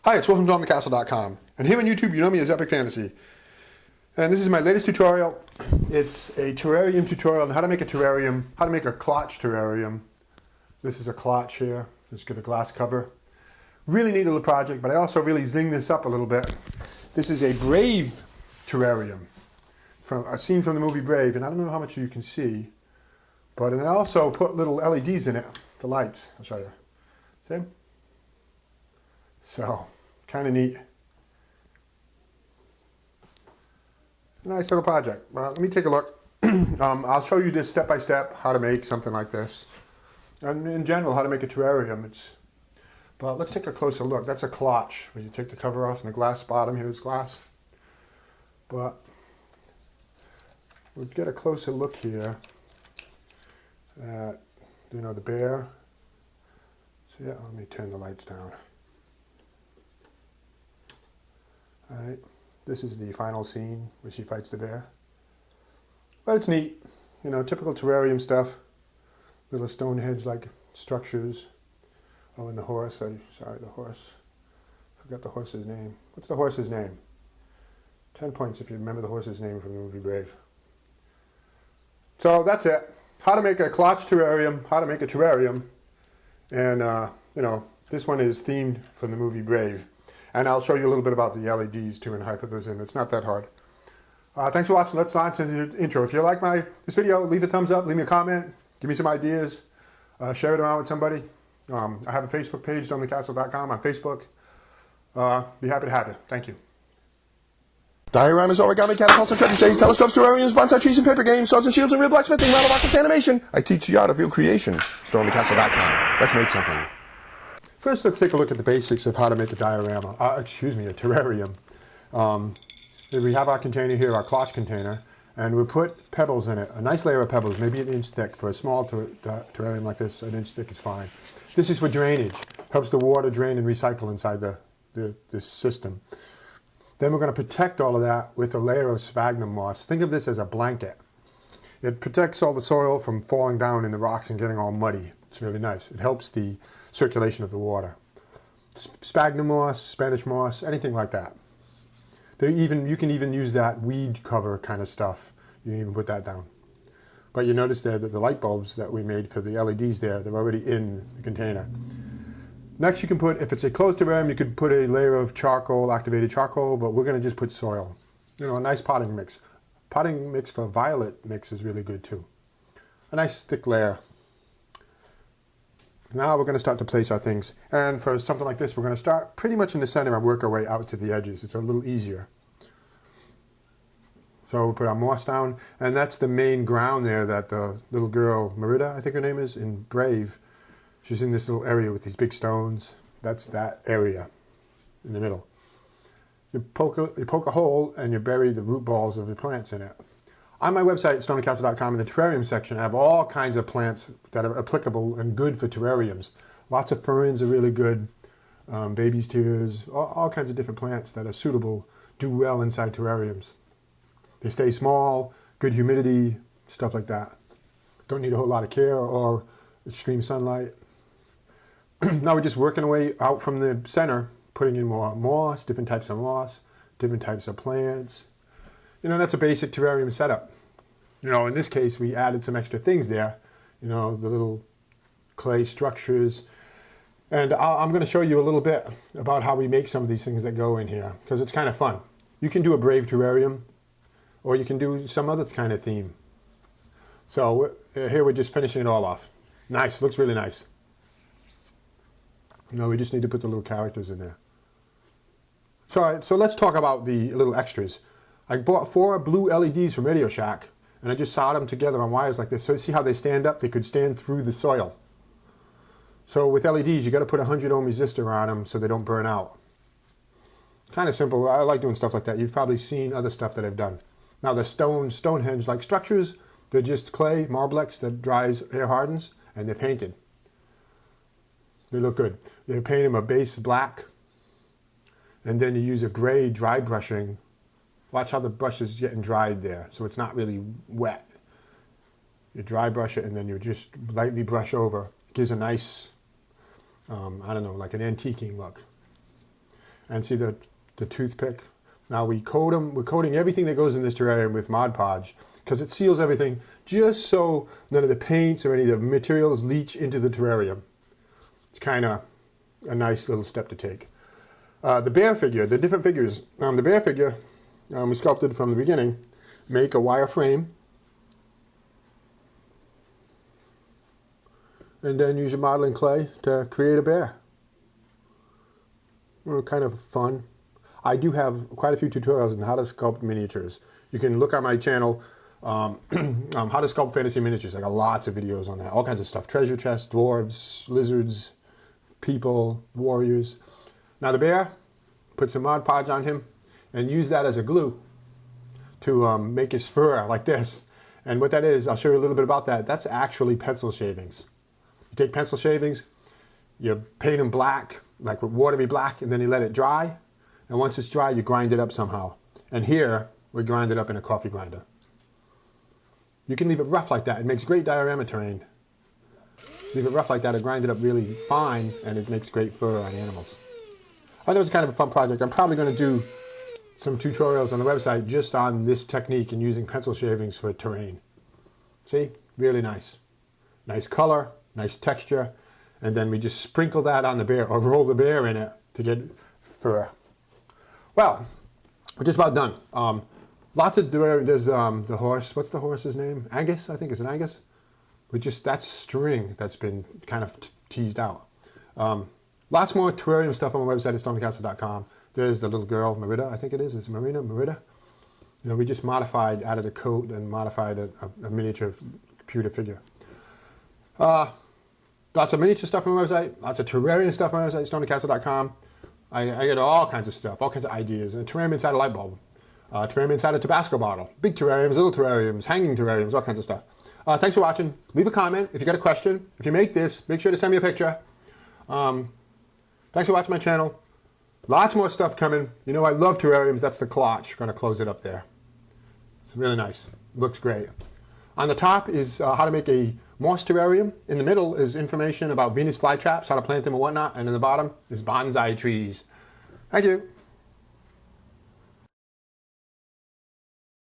Hi, it's Will from DonTheCastle.com, and here on YouTube you know me as epicfantasy. And this is my latest tutorial. It's a terrarium tutorial on how to make a terrarium, how to make a Cloche terrarium. This is a Cloche here. Just get a glass cover. Really neat little project, but I also really zing this up a little bit. This is a Brave terrarium, from a scene from the movie Brave, and I don't know how much you can see, but I also put little LEDs in it for lights. I'll show you. See? So, kind of neat. Nice little project. Well, let me take a look. I'll show you this step by step, how to make something like this. And in general, how to make a terrarium. But let's take a closer look. That's a Cloche, where you take the cover off and the glass bottom. Here's glass. But we'll get a closer look here at, the bear. So yeah, let me turn the lights down. Alright, this is the final scene where she fights the bear. But it's neat, typical terrarium stuff. Little Stonehenge-like structures. Oh, and the horse, sorry, the horse. Forgot the horse's name. What's the horse's name? 10 points if you remember the horse's name from the movie Brave. So that's it. How to make a Cloche terrarium, how to make a terrarium. And, this one is themed from the movie Brave. And I'll show you a little bit about the LEDs too and how I put those in. It's not that hard. Thanks for watching. Let's launch into the intro. If you like this video, leave a thumbs up, leave me a comment, give me some ideas, share it around with somebody. I have a Facebook page, DonTheCastle.com on Facebook. Be happy to have you. Thank you. Dioramas, origami, catapults, and treasure shades, telescopes, terrariums, bonsai trees, and paper games, swords and shields, and real blacksmithing, rattle rockets, animation. I teach the art of real creation. It's DonTheCastle.com. Let's make something. First, let's take a look at the basics of how to make a diorama. A terrarium. We have our container here, our Cloche container, and we'll put pebbles in it. A nice layer of pebbles, maybe an inch thick. For a small terrarium like this, an inch thick is fine. This is for drainage. Helps the water drain and recycle inside this system. Then we're going to protect all of that with a layer of sphagnum moss. Think of this as a blanket. It protects all the soil from falling down in the rocks and getting all muddy. It's really nice. It helps the circulation of the water. Sphagnum moss, Spanish moss, anything like that. You can even use that weed cover kind of stuff. You can even put that down. But you notice there that the light bulbs that we made for the LEDs there, they're already in the container. Next you can put, if it's a closed terrarium, you could put a layer of charcoal, activated charcoal, but we're going to just put soil. A nice potting mix. Potting mix for violet mix is really good too. A nice thick layer. Now we're going to start to place our things. And for something like this, we're going to start pretty much in the center and work our way out to the edges. It's a little easier. So we'll put our moss down, and that's the main ground there that the little girl, Merida, I think her name is, in Brave, she's in this little area with these big stones. That's that area in the middle. You poke a hole and you bury the root balls of your plants in it. On my website, DonTheCastle.com, in the terrarium section, I have all kinds of plants that are applicable and good for terrariums. Lots of ferns are really good, baby's tears, all kinds of different plants that are suitable, do well inside terrariums. They stay small, good humidity, stuff like that. Don't need a whole lot of care or extreme sunlight. Now we're just working our way out from the center, putting in more moss, different types of moss, different types of plants. That's a basic terrarium setup. In this case, we added some extra things there. The little clay structures. And I'm going to show you a little bit about how we make some of these things that go in here, because it's kind of fun. You can do a Brave terrarium, or you can do some other kind of theme. So here we're just finishing it all off. Nice, looks really nice. We just need to put the little characters in there. So let's talk about the little extras. I bought 4 blue LEDs from Radio Shack, and I just soldered them together on wires like this. So see how they stand up? They could stand through the soil. So with LEDs, you got to put a 100 ohm resistor on them so they don't burn out. Kind of simple. I like doing stuff like that. You've probably seen other stuff that I've done. Now the Stonehenge-like structures, they're just clay, Marblex that dries, air hardens, and they're painted. They look good. You paint them a base black, and then you use a gray dry brushing. Watch how the brush is getting dried there, so it's not really wet. You dry brush it, and then you just lightly brush over. It gives a nice, I don't know, like an antiquing look. And see the toothpick? Now we coat them, we're coating everything that goes in this terrarium with Mod Podge because it seals everything just so none of the paints or any of the materials leach into the terrarium. It's kind of a nice little step to take. The bear figure, the different figures. The bear figure we sculpted from the beginning. Make a wire frame. And then use your modeling clay to create a bear. Kind of fun. I do have quite a few tutorials on how to sculpt miniatures. You can look on my channel, how to sculpt fantasy miniatures. I got lots of videos on that, all kinds of stuff. Treasure chests, dwarves, lizards, people, warriors. Now the bear, put some Mod Podge on him and use that as a glue to make his fur like this. And what that is, I'll show you a little bit about that. That's actually pencil shavings. You take pencil shavings, you paint them black, like with watery black, and then you let it dry. And once it's dry, you grind it up somehow. And here, we grind it up in a coffee grinder. You can leave it rough like that. It makes great diorama terrain. Leave it rough like that, it grind it up really fine, and it makes great fur on animals. I know it's kind of a fun project. I'm probably going to do some tutorials on the website just on this technique and using pencil shavings for terrain. See? Really nice. Nice color, nice texture, and then we just sprinkle that on the bear, or roll the bear in it to get fur. Well, we're just about done. Lots of, there's the horse, what's the horse's name? Angus, I think, is it Angus? That's string that's been kind of teased out. Lots more terrarium stuff on my website at stonecastle.com. There's the little girl, Merida, I think it is. It's Merida. You know, we just modified, added a coat and modified a miniature computer figure. Lots of miniature stuff on my website, lots of terrarium stuff on my website, stonecastle.com. I get all kinds of stuff, all kinds of ideas. A terrarium inside a light bulb, terrarium inside a Tabasco bottle, big terrariums, little terrariums, hanging terrariums, all kinds of stuff. Thanks for watching. Leave a comment if you got a question. If you make this, make sure to send me a picture. Thanks for watching my channel. Lots more stuff coming. You know I love terrariums. That's the Cloche. We're going to close it up there. It's really nice. Looks great. On the top is how to make a moss terrarium. In the middle is information about Venus flytraps, how to plant them and whatnot. And in the bottom is bonsai trees. Thank you.